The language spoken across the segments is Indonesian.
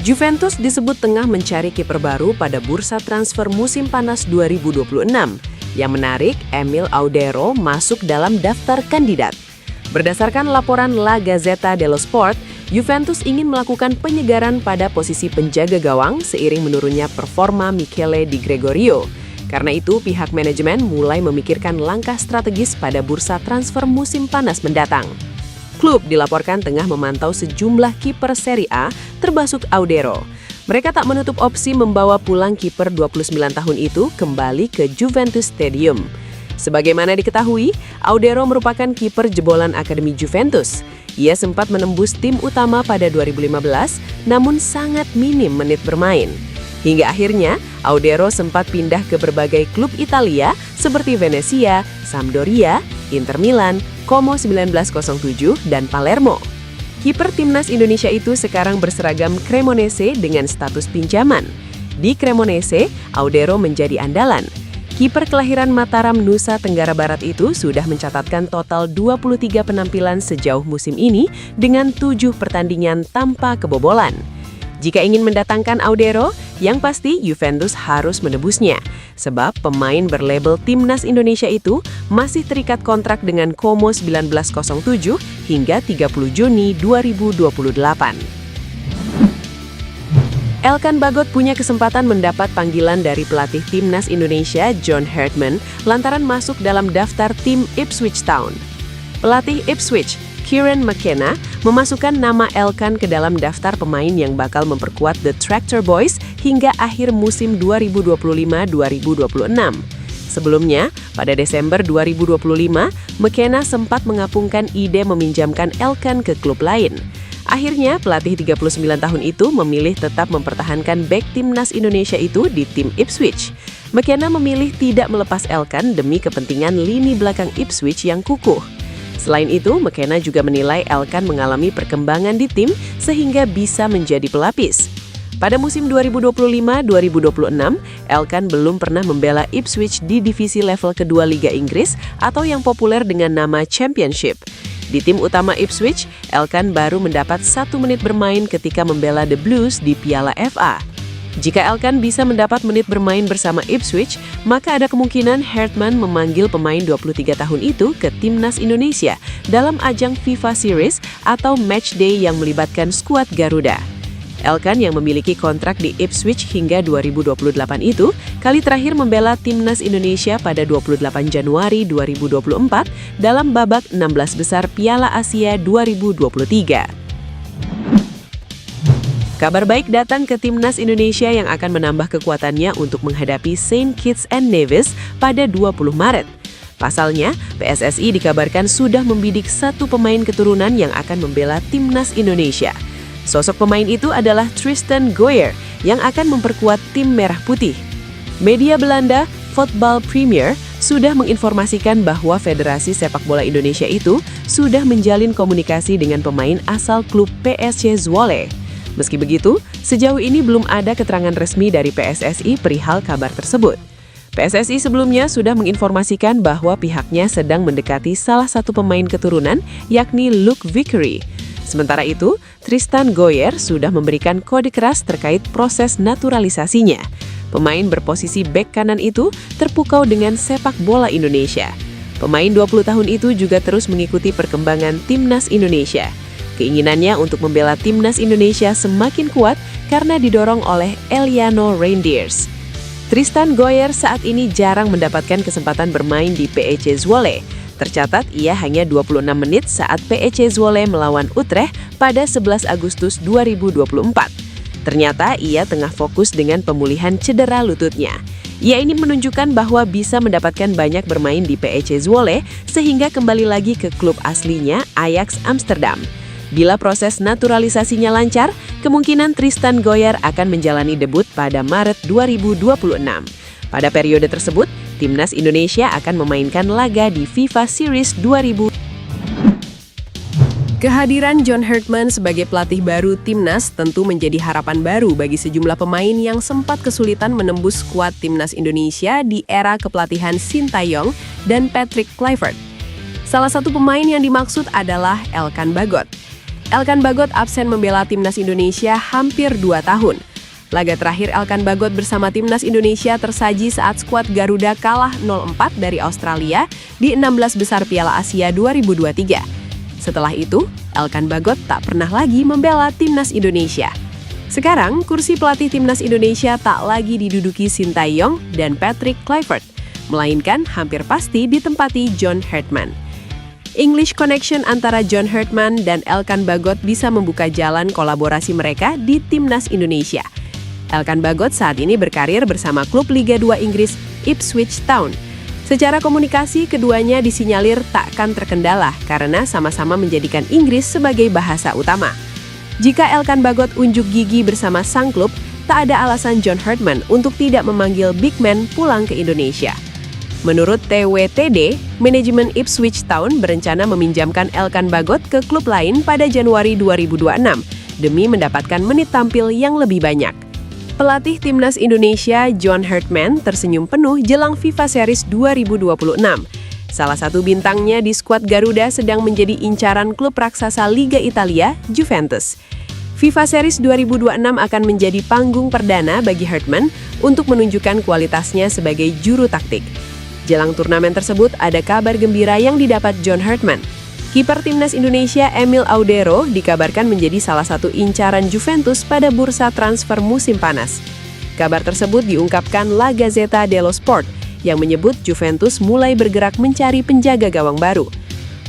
Juventus disebut tengah mencari kiper baru pada bursa transfer musim panas 2026. Yang menarik, Emil Audero masuk dalam daftar kandidat. Berdasarkan laporan La Gazzetta dello Sport, Juventus ingin melakukan penyegaran pada posisi penjaga gawang seiring menurunnya performa Michele Di Gregorio. Karena itu, pihak manajemen mulai memikirkan langkah strategis pada bursa transfer musim panas mendatang. Klub dilaporkan tengah memantau sejumlah kiper Serie A, termasuk Audero. Mereka tak menutup opsi membawa pulang kiper 29 tahun itu kembali ke Juventus Stadium. Sebagaimana diketahui, Audero merupakan kiper jebolan Akademi Juventus. Ia sempat menembus tim utama pada 2015, namun sangat minim menit bermain. Hingga akhirnya, Audero sempat pindah ke berbagai klub Italia seperti Venezia, Sampdoria, Inter Milan, Como 1907, dan Palermo. Kiper timnas Indonesia itu sekarang berseragam Cremonese dengan status pinjaman. Di Cremonese, Audero menjadi andalan. Kiper kelahiran Mataram, Nusa Tenggara Barat itu sudah mencatatkan total 23 penampilan sejauh musim ini dengan 7 pertandingan tanpa kebobolan. Jika ingin mendatangkan Audero, yang pasti Juventus harus menebusnya. Sebab pemain berlabel Timnas Indonesia itu masih terikat kontrak dengan Como 1907 hingga 30 Juni 2028. Elkan Bagot punya kesempatan mendapat panggilan dari pelatih Timnas Indonesia John Hartman lantaran masuk dalam daftar tim Ipswich Town. Pelatih Ipswich, Kieran McKenna, memasukkan nama Elkan ke dalam daftar pemain yang bakal memperkuat The Tractor Boys hingga akhir musim 2025-2026. Sebelumnya, pada Desember 2025, McKenna sempat mengapungkan ide meminjamkan Elkan ke klub lain. Akhirnya, pelatih 39 tahun itu memilih tetap mempertahankan bek Timnas Indonesia itu di tim Ipswich. McKenna memilih tidak melepas Elkan demi kepentingan lini belakang Ipswich yang kukuh. Selain itu, McKenna juga menilai Elkan mengalami perkembangan di tim sehingga bisa menjadi pelapis. Pada musim 2025-2026, Elkan belum pernah membela Ipswich di divisi level kedua Liga Inggris atau yang populer dengan nama Championship. Di tim utama Ipswich, Elkan baru mendapat 1 menit bermain ketika membela The Blues di Piala FA. Jika Elkan bisa mendapat menit bermain bersama Ipswich, maka ada kemungkinan Hartman memanggil pemain 23 tahun itu ke Timnas Indonesia dalam ajang FIFA Series atau Matchday yang melibatkan skuad Garuda. Elkan yang memiliki kontrak di Ipswich hingga 2028 itu, kali terakhir membela Timnas Indonesia pada 28 Januari 2024 dalam babak 16 besar Piala Asia 2023. Kabar baik datang ke Timnas Indonesia yang akan menambah kekuatannya untuk menghadapi Saint Kitts and Nevis pada 20 Maret. Pasalnya, PSSI dikabarkan sudah membidik 1 pemain keturunan yang akan membela Timnas Indonesia. Sosok pemain itu adalah Tristan Goyer yang akan memperkuat tim Merah Putih. Media Belanda, Voetbal Premier, sudah menginformasikan bahwa Federasi Sepak Bola Indonesia itu sudah menjalin komunikasi dengan pemain asal klub PSC Zwolle. Meski begitu, sejauh ini belum ada keterangan resmi dari PSSI perihal kabar tersebut. PSSI sebelumnya sudah menginformasikan bahwa pihaknya sedang mendekati salah satu pemain keturunan, yakni Luke Vickery. Sementara itu, Tristan Goyer sudah memberikan kode keras terkait proses naturalisasinya. Pemain berposisi bek kanan itu terpukau dengan sepak bola Indonesia. Pemain 20 tahun itu juga terus mengikuti perkembangan Timnas Indonesia. Keinginannya untuk membela Timnas Indonesia semakin kuat karena didorong oleh Eliano Reindeers. Tristan Goyer saat ini jarang mendapatkan kesempatan bermain di PEC Zwolle. Tercatat ia hanya 26 menit saat PEC Zwolle melawan Utrecht pada 11 Agustus 2024. Ternyata ia tengah fokus dengan pemulihan cedera lututnya. Ia ini menunjukkan bahwa bisa mendapatkan banyak bermain di PEC Zwolle sehingga kembali lagi ke klub aslinya Ajax Amsterdam. Bila proses naturalisasinya lancar, kemungkinan Tristan Goyer akan menjalani debut pada Maret 2026. Pada periode tersebut, Timnas Indonesia akan memainkan laga di FIFA Series 2000. Kehadiran John Hartman sebagai pelatih baru Timnas tentu menjadi harapan baru bagi sejumlah pemain yang sempat kesulitan menembus skuad Timnas Indonesia di era kepelatihan Sintayong dan Patrick Kluivert. Salah satu pemain yang dimaksud adalah Elkan Bagot. Elkan Bagot absen membela timnas Indonesia hampir 2 tahun. Laga terakhir Elkan Bagot bersama timnas Indonesia tersaji saat skuad Garuda kalah 0-4 dari Australia di 16 besar Piala Asia 2023. Setelah itu, Elkan Bagot tak pernah lagi membela timnas Indonesia. Sekarang, kursi pelatih timnas Indonesia tak lagi diduduki Sintayong dan Patrick Kluivert, melainkan hampir pasti ditempati John Hartman. English connection antara John Hartman dan Elkan Bagot bisa membuka jalan kolaborasi mereka di timnas Indonesia. Elkan Bagot saat ini berkarir bersama klub Liga 2 Inggris Ipswich Town. Secara komunikasi, keduanya disinyalir takkan terkendala karena sama-sama menjadikan Inggris sebagai bahasa utama. Jika Elkan Bagot unjuk gigi bersama sang klub, tak ada alasan John Hartman untuk tidak memanggil big man pulang ke Indonesia. Menurut TWTD, manajemen Ipswich Town berencana meminjamkan Elkan Bagot ke klub lain pada Januari 2026 demi mendapatkan menit tampil yang lebih banyak. Pelatih timnas Indonesia John Hartman tersenyum penuh jelang FIFA Series 2026. Salah satu bintangnya di skuad Garuda sedang menjadi incaran klub raksasa Liga Italia, Juventus. FIFA Series 2026 akan menjadi panggung perdana bagi Hartman untuk menunjukkan kualitasnya sebagai juru taktik. Jelang turnamen tersebut, ada kabar gembira yang didapat John Hartman. Kiper timnas Indonesia Emil Audero dikabarkan menjadi salah satu incaran Juventus pada bursa transfer musim panas. Kabar tersebut diungkapkan La Gazzetta dello Sport yang menyebut Juventus mulai bergerak mencari penjaga gawang baru.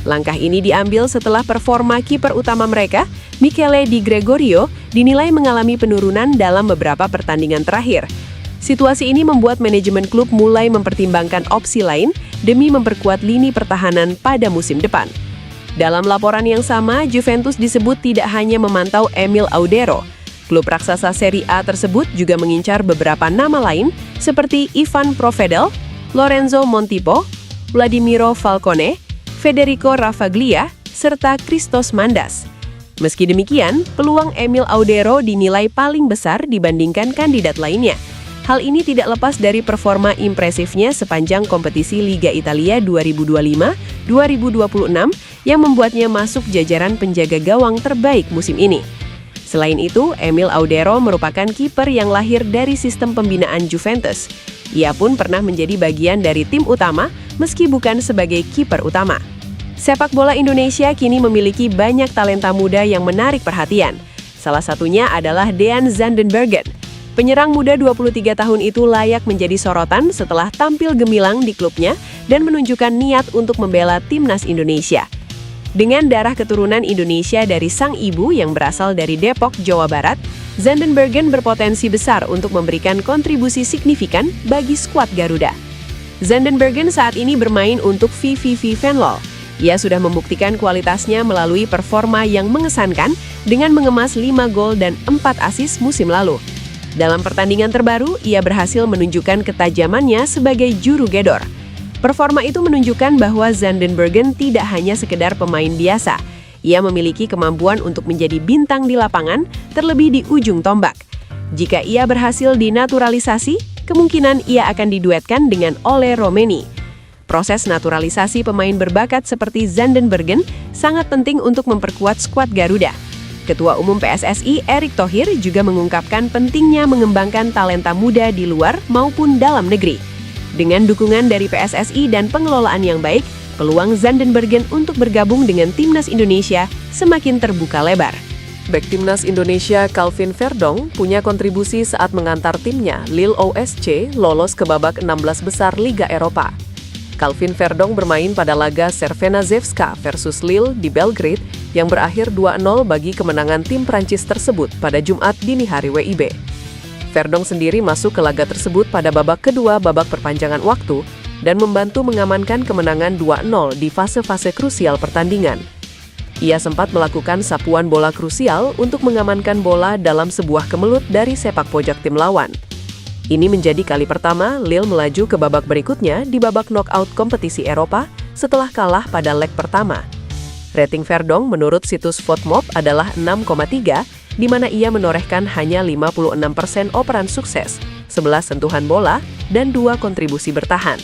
Langkah ini diambil setelah performa kiper utama mereka, Michele Di Gregorio, dinilai mengalami penurunan dalam beberapa pertandingan terakhir. Situasi ini membuat manajemen klub mulai mempertimbangkan opsi lain demi memperkuat lini pertahanan pada musim depan. Dalam laporan yang sama, Juventus disebut tidak hanya memantau Emil Audero. Klub raksasa Serie A tersebut juga mengincar beberapa nama lain seperti Ivan Provedel, Lorenzo Montipo, Vladimiro Falcone, Federico Ravaglia, serta Christos Mandas. Meski demikian, peluang Emil Audero dinilai paling besar dibandingkan kandidat lainnya. Hal ini tidak lepas dari performa impresifnya sepanjang kompetisi Liga Italia 2025-2026 yang membuatnya masuk jajaran penjaga gawang terbaik musim ini. Selain itu, Emil Audero merupakan kiper yang lahir dari sistem pembinaan Juventus. Ia pun pernah menjadi bagian dari tim utama meski bukan sebagai kiper utama. Sepak bola Indonesia kini memiliki banyak talenta muda yang menarik perhatian. Salah satunya adalah Dean Zandenbergen. Penyerang muda 23 tahun itu layak menjadi sorotan setelah tampil gemilang di klubnya dan menunjukkan niat untuk membela timnas Indonesia. Dengan darah keturunan Indonesia dari sang ibu yang berasal dari Depok, Jawa Barat, Zandenbergen berpotensi besar untuk memberikan kontribusi signifikan bagi skuad Garuda. Zandenbergen saat ini bermain untuk VVV Venlo. Ia sudah membuktikan kualitasnya melalui performa yang mengesankan dengan mengemas 5 gol dan 4 assist musim lalu. Dalam pertandingan terbaru, ia berhasil menunjukkan ketajamannya sebagai juru gedor. Performa itu menunjukkan bahwa Zandenbergen tidak hanya sekedar pemain biasa. Ia memiliki kemampuan untuk menjadi bintang di lapangan, terlebih di ujung tombak. Jika ia berhasil dinaturalisasi, kemungkinan ia akan diduetkan dengan Ole Romeni. Proses naturalisasi pemain berbakat seperti Zandenbergen sangat penting untuk memperkuat skuad Garuda. Ketua Umum PSSI Erick Thohir juga mengungkapkan pentingnya mengembangkan talenta muda di luar maupun dalam negeri. Dengan dukungan dari PSSI dan pengelolaan yang baik, peluang Zandenbergen untuk bergabung dengan timnas Indonesia semakin terbuka lebar. Bek timnas Indonesia Calvin Verdong punya kontribusi saat mengantar timnya Lille OSC lolos ke babak 16 besar Liga Eropa. Calvin Verdong bermain pada laga Cervena Zevska versus Lille di Belgrade yang berakhir 2-0 bagi kemenangan tim Prancis tersebut pada Jumat dini hari WIB. Verdong sendiri masuk ke laga tersebut pada babak kedua babak perpanjangan waktu dan membantu mengamankan kemenangan 2-0 di fase-fase krusial pertandingan. Ia sempat melakukan sapuan bola krusial untuk mengamankan bola dalam sebuah kemelut dari sepak pojok tim lawan. Ini menjadi kali pertama Lille melaju ke babak berikutnya di babak knockout kompetisi Eropa setelah kalah pada leg pertama. Rating Verdong menurut situs FotMob adalah 6,3, di mana ia menorehkan hanya 56% operan sukses, 11 sentuhan bola, dan 2 kontribusi bertahan.